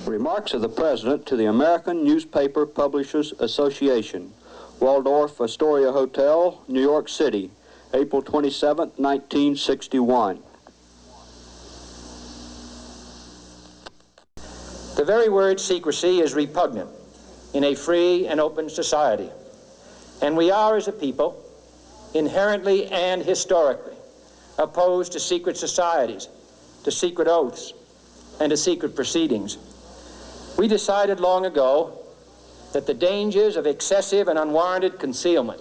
Remarks of the President to the American Newspaper Publishers Association, Waldorf Astoria Hotel, New York City, April 27, 1961. The very word secrecy is repugnant in a free and open society, and we are, as a people, inherently and historically opposed to secret societies, to secret oaths, and to secret proceedings. We decided long ago that the dangers of excessive and unwarranted concealment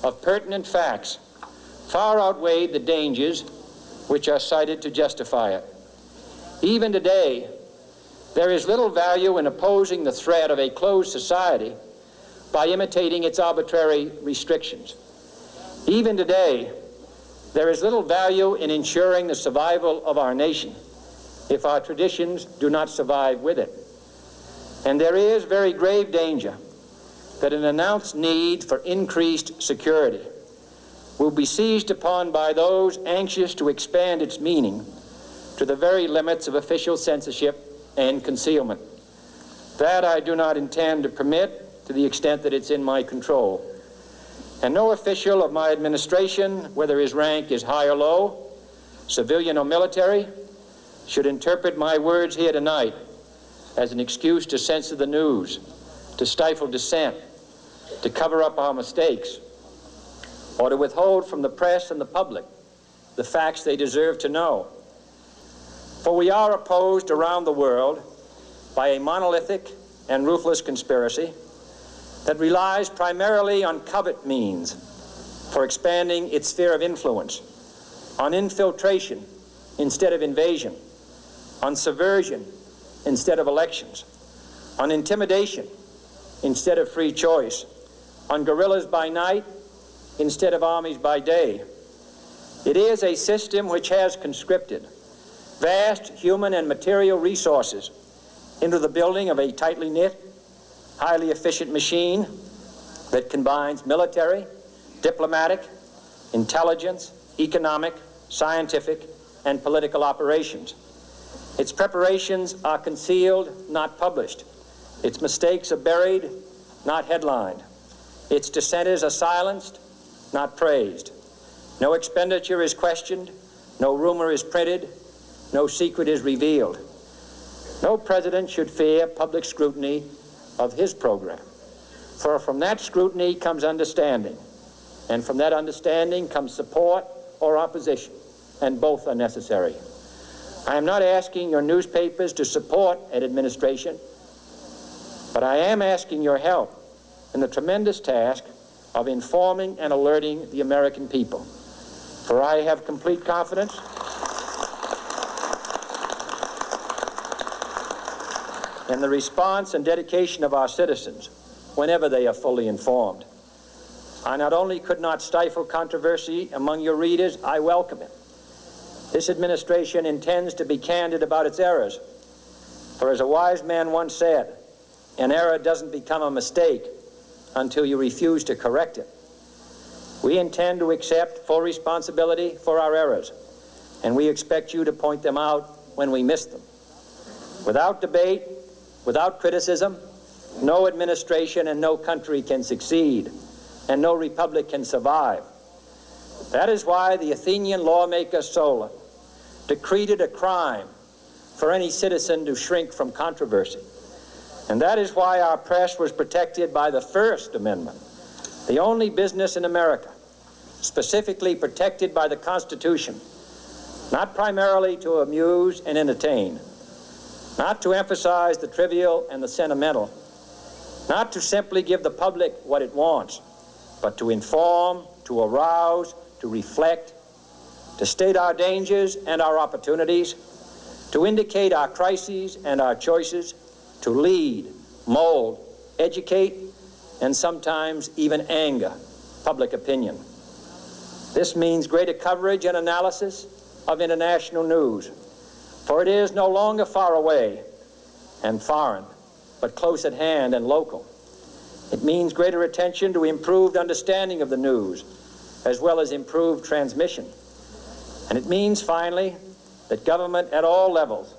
of pertinent facts far outweighed the dangers which are cited to justify it. Even today, there is little value in opposing the threat of a closed society by imitating its arbitrary restrictions. Even today, there is little value in ensuring the survival of our nation if our traditions do not survive with it. And there is very grave danger that an announced need for increased security will be seized upon by those anxious to expand its meaning to the very limits of official censorship and concealment. That I do not intend to permit to the extent that it's in my control. And no official of my administration, whether his rank is high or low, civilian or military, should interpret my words here tonight as an excuse to censor the news, to stifle dissent, to cover up our mistakes, or to withhold from the press and the public the facts they deserve to know. For we are opposed around the world by a monolithic and ruthless conspiracy that relies primarily on covert means for expanding its sphere of influence, on infiltration instead of invasion, on subversion instead of elections, on intimidation instead of free choice, on guerrillas by night instead of armies by day. It is a system which has conscripted vast human and material resources into the building of a tightly knit, highly efficient machine that combines military, diplomatic, intelligence, economic, scientific, and political operations. Its preparations are concealed, not published. Its mistakes are buried, not headlined. Its dissenters are silenced, not praised. No expenditure is questioned, no rumor is printed, no secret is revealed. No president should fear public scrutiny of his program, for from that scrutiny comes understanding, and from that understanding comes support or opposition, and both are necessary. I am not asking your newspapers to support an administration, but I am asking your help in the tremendous task of informing and alerting the American people. For I have complete confidence in the response and dedication of our citizens whenever they are fully informed. I not only could not stifle controversy among your readers, I welcome it. This administration intends to be candid about its errors. For as a wise man once said, an error doesn't become a mistake until you refuse to correct it. We intend to accept full responsibility for our errors, and we expect you to point them out when we miss them. Without debate, without criticism, no administration and no country can succeed, and no republic can survive. That is why the Athenian lawmaker Solon decreed it a crime for any citizen to shrink from controversy. And that is why our press was protected by the First Amendment, the only business in America specifically protected by the Constitution, not primarily to amuse and entertain, not to emphasize the trivial and the sentimental, not to simply give the public what it wants, but to inform, to arouse, to reflect, to state our dangers and our opportunities, to indicate our crises and our choices, to lead, mold, educate, and sometimes even anger public opinion. This means greater coverage and analysis of international news, for it is no longer far away and foreign, but close at hand and local. It means greater attention to improved understanding of the news, as well as improved transmission. And it means, finally, that government at all levels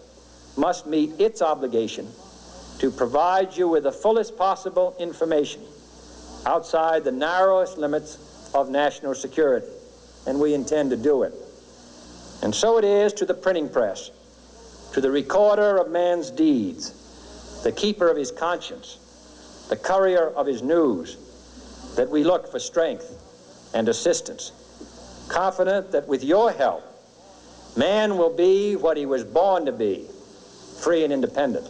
must meet its obligation to provide you with the fullest possible information outside the narrowest limits of national security, and we intend to do it. And so it is to the printing press, to the recorder of man's deeds, the keeper of his conscience, the courier of his news, that we look for strength and assistance, confident that with your help, man will be what he was born to be, free and independent.